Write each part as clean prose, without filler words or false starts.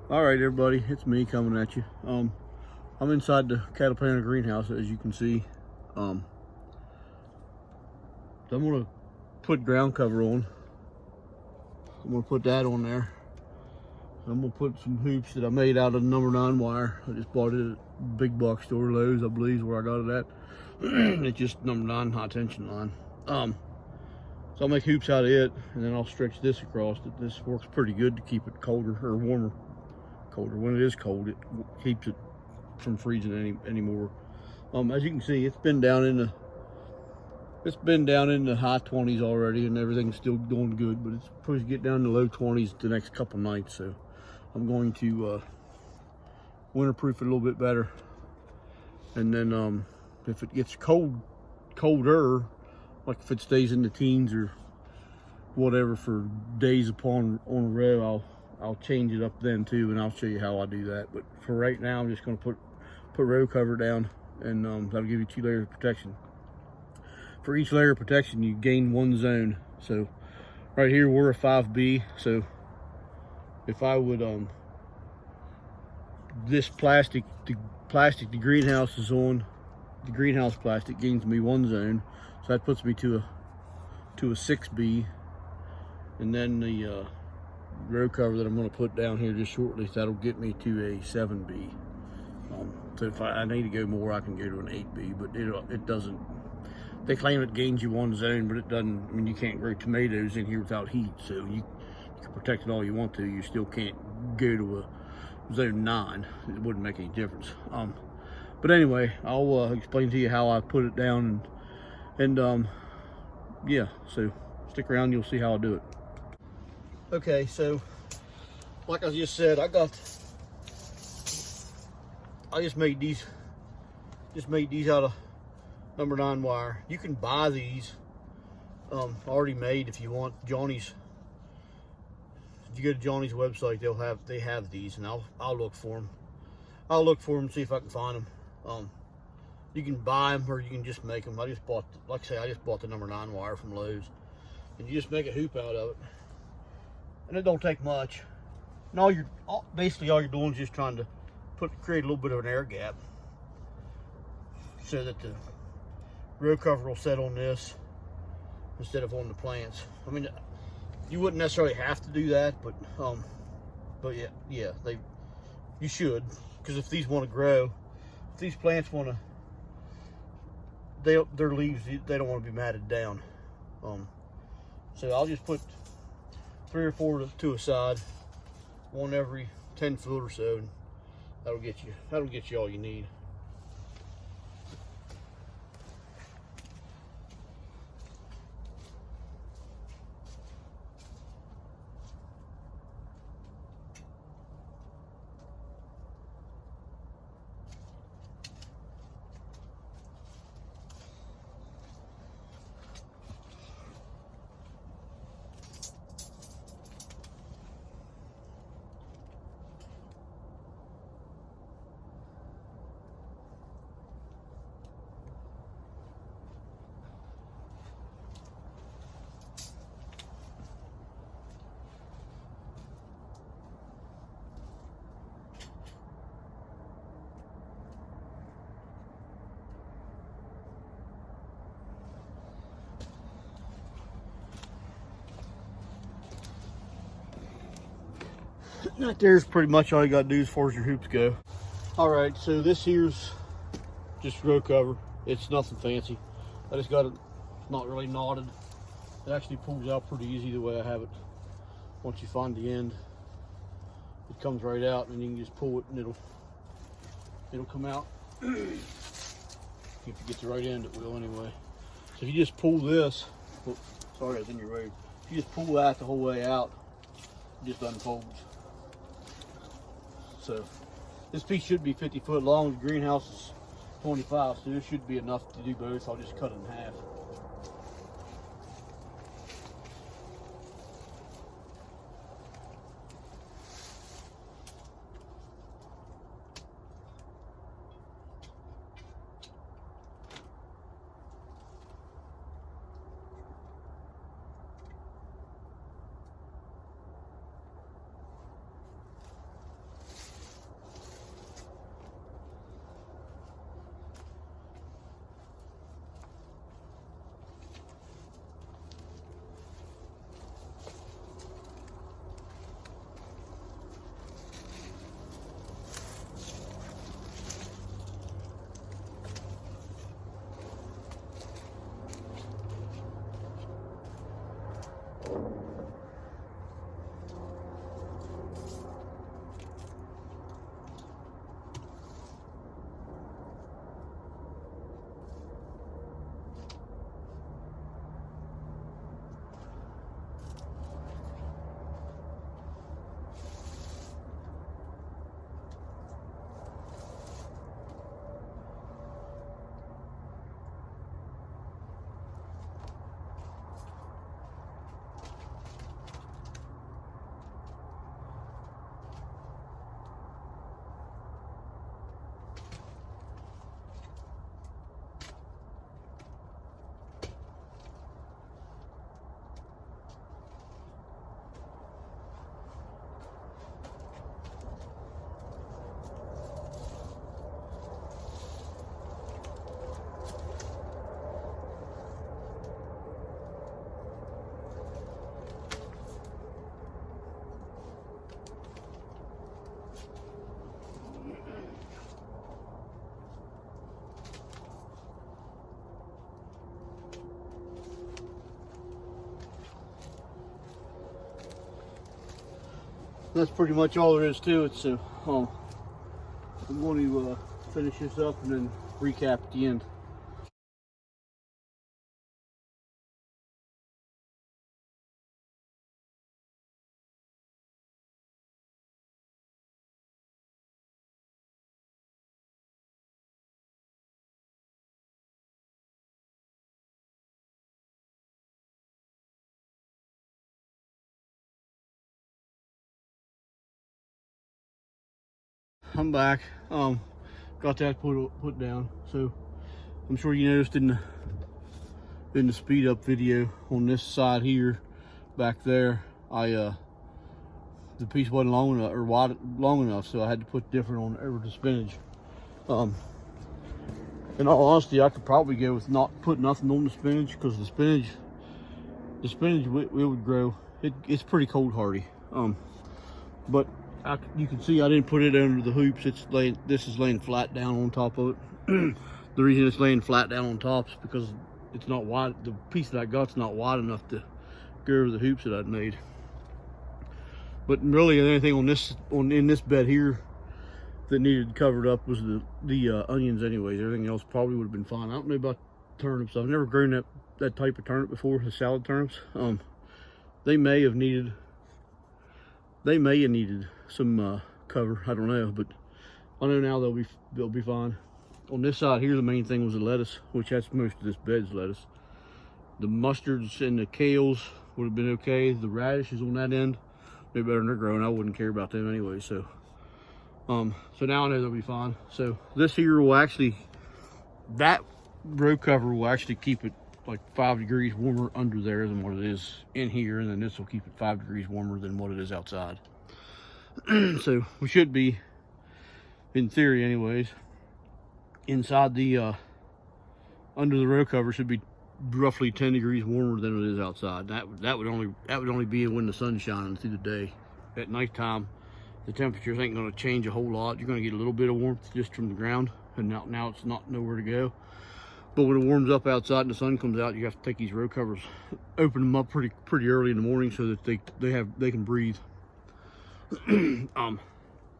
All right, everybody, it's me coming at you. I'm inside the cattle planter greenhouse, as you can see. So I'm gonna put ground cover on. I'm gonna put that on there. I'm gonna put some hoops that I made out of number 9 wire. I just bought it at big box store, Lowe's, I believe is where I got it at. It's just number 9 high tension line. So I'll make hoops out of it, and then I'll stretch this across it. This works pretty good to keep it colder or warmer. Colder when it is cold, it keeps it from freezing anymore. As you can see, it's been down in the high 20s already, and everything's still going good, but it's supposed to get down to low 20s the next couple nights. So I'm going to winterproof it a little bit better, and then if it gets colder, like if it stays in the teens or whatever for days on a row, I'll change it up then too, and I'll show you how I do that. But for right now, I'm just going to put row cover down, and that'll give you 2 layers of protection. For each layer of protection, you gain 1 zone. So right here, we're a 5B. So if I would this plastic, the greenhouse is on, the greenhouse plastic gains me 1 zone, so that puts me to a 6B, and then the row cover that I'm going to put down here just shortly, so that'll get me to a 7B. So if I need to go more, I can go to an 8B, but it doesn't. They claim it gains you 1 zone, but it doesn't. I mean, you can't grow tomatoes in here without heat, so you can protect it all you want to. You still can't go to a zone 9. It wouldn't make any difference. But anyway, I'll explain to you how I put it down, and yeah. So stick around, you'll see how I do it. Okay, so like I just said, I just made these out of number 9 wire. You can buy these already made if you want. Johnny's, if you go to Johnny's website, they have these, and I'll look for them. I'll look for them, see if I can find them. You can buy them or you can just make them. I just bought the number 9 wire from Lowe's, and you just make a hoop out of it, and it don't take much. And basically all you're doing is just trying to create a little bit of an air gap so that the row cover will set on this instead of on the plants. I mean, you wouldn't necessarily have to do that, but yeah, you should, because if these want to grow, if these plants want to, their leaves, they don't want to be matted down. So I'll just put 3 or 4 to a side, 1 every 10 foot or so, and that'll get you all you need. That there's pretty much all you gotta do as far as your hoops go. All right, so this here's just row cover. It's nothing fancy. I just got it not really knotted. It actually pulls out pretty easy the way I have it. Once you find the end, it comes right out, and you can just pull it, and it'll come out. If you get the right end, it will anyway. So if you just pull this, oh, sorry, I was in your road. If you just pull that the whole way out, it just unfolds. So this piece should be 50 foot long. The greenhouse is 25, so this should be enough to do both. I'll just cut it in half. That's pretty much all there is to it. So I'm going to finish this up and then recap at the end. I'm back. Got that put down. So I'm sure you noticed in the speed up video on this side here, back there, the piece wasn't long enough or wide long enough, so I had to put different on over the spinach. In all honesty, I could probably go with not put nothing on the spinach, because the spinach it would grow. It's pretty cold hardy. But you can see I didn't put it under the hoops. This is laying flat down on top of it. The reason it's laying flat down on top is because it's not wide. The piece that I got's not wide enough to go over the hoops that I'd made. But really, the only thing in this bed here that needed covered up was the onions. Anyways, everything else probably would have been fine. I don't know about turnips. I've never grown that type of turnip before. The salad turnips. They may have needed some cover. I don't know, but I know now they'll be fine. On this side here, the main thing was the lettuce, which that's most of this bed's lettuce. The mustards and the kales would have been okay. The radishes on that end, they're better than they're growing. I wouldn't care about them anyway. So now I know they'll be fine. So this here will actually, that row cover will actually keep it like 5 degrees warmer under there than what it is in here, and then this will keep it 5 degrees warmer than what it is outside. So we should be, in theory anyways, inside the under the row cover should be roughly 10 degrees warmer than it is outside. That would only be when the sun's shining through the day. At nighttime, the temperatures ain't going to change a whole lot. You're going to get a little bit of warmth just from the ground, and now it's not nowhere to go. But when it warms up outside and the sun comes out, you have to take these row covers, open them up pretty early in the morning so that they can breathe.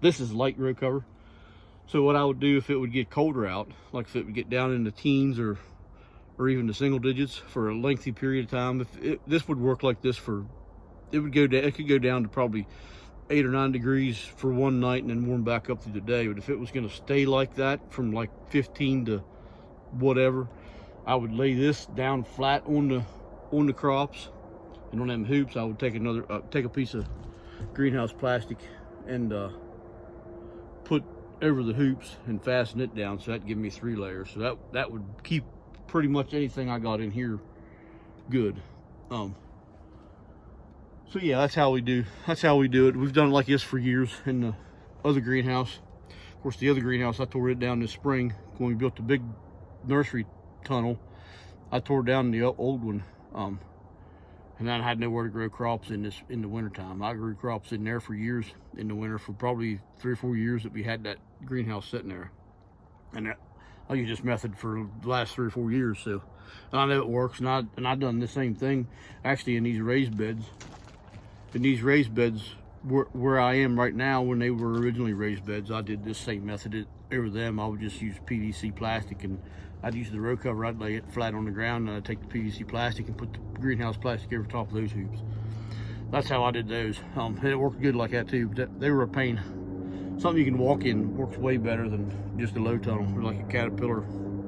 This is light row cover. So what I would do if it would get colder out, like if it would get down in the teens or even the single digits for a lengthy period of time, this would work like this it could go down to probably 8 or 9 degrees for one night and then warm back up through the day. But if it was going to stay like that from like 15 to whatever, I would lay this down flat on the crops, and on them hoops I would take a piece of greenhouse plastic and put over the hoops and fasten it down, so that'd give me 3 layers. So that would keep pretty much anything I got in here good. So yeah, that's how we do it. We've done it like this for years in the other greenhouse. Of course, the other greenhouse, I tore it down this spring when we built the big nursery tunnel. I tore down the old one, and then I had nowhere to grow crops in the wintertime. I grew crops in there for years in the winter, for probably 3 or 4 years that we had that greenhouse sitting there. And I used this method for the last 3 or 4 years, so I know it works. And I've done the same thing actually in these raised beds. In these raised beds where I am right now, when they were originally raised beds, I did this same method over them. I would just use PVC plastic, and I'd use the row cover. I'd lay it flat on the ground, and I'd take the PVC plastic and put the greenhouse plastic over top of those hoops. That's how I did those. And it worked good like that too. They were a pain. Something you can walk in works way better than just a low tunnel, or like a Caterpillar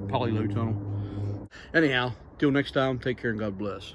poly low tunnel. Anyhow, till next time, take care and God bless.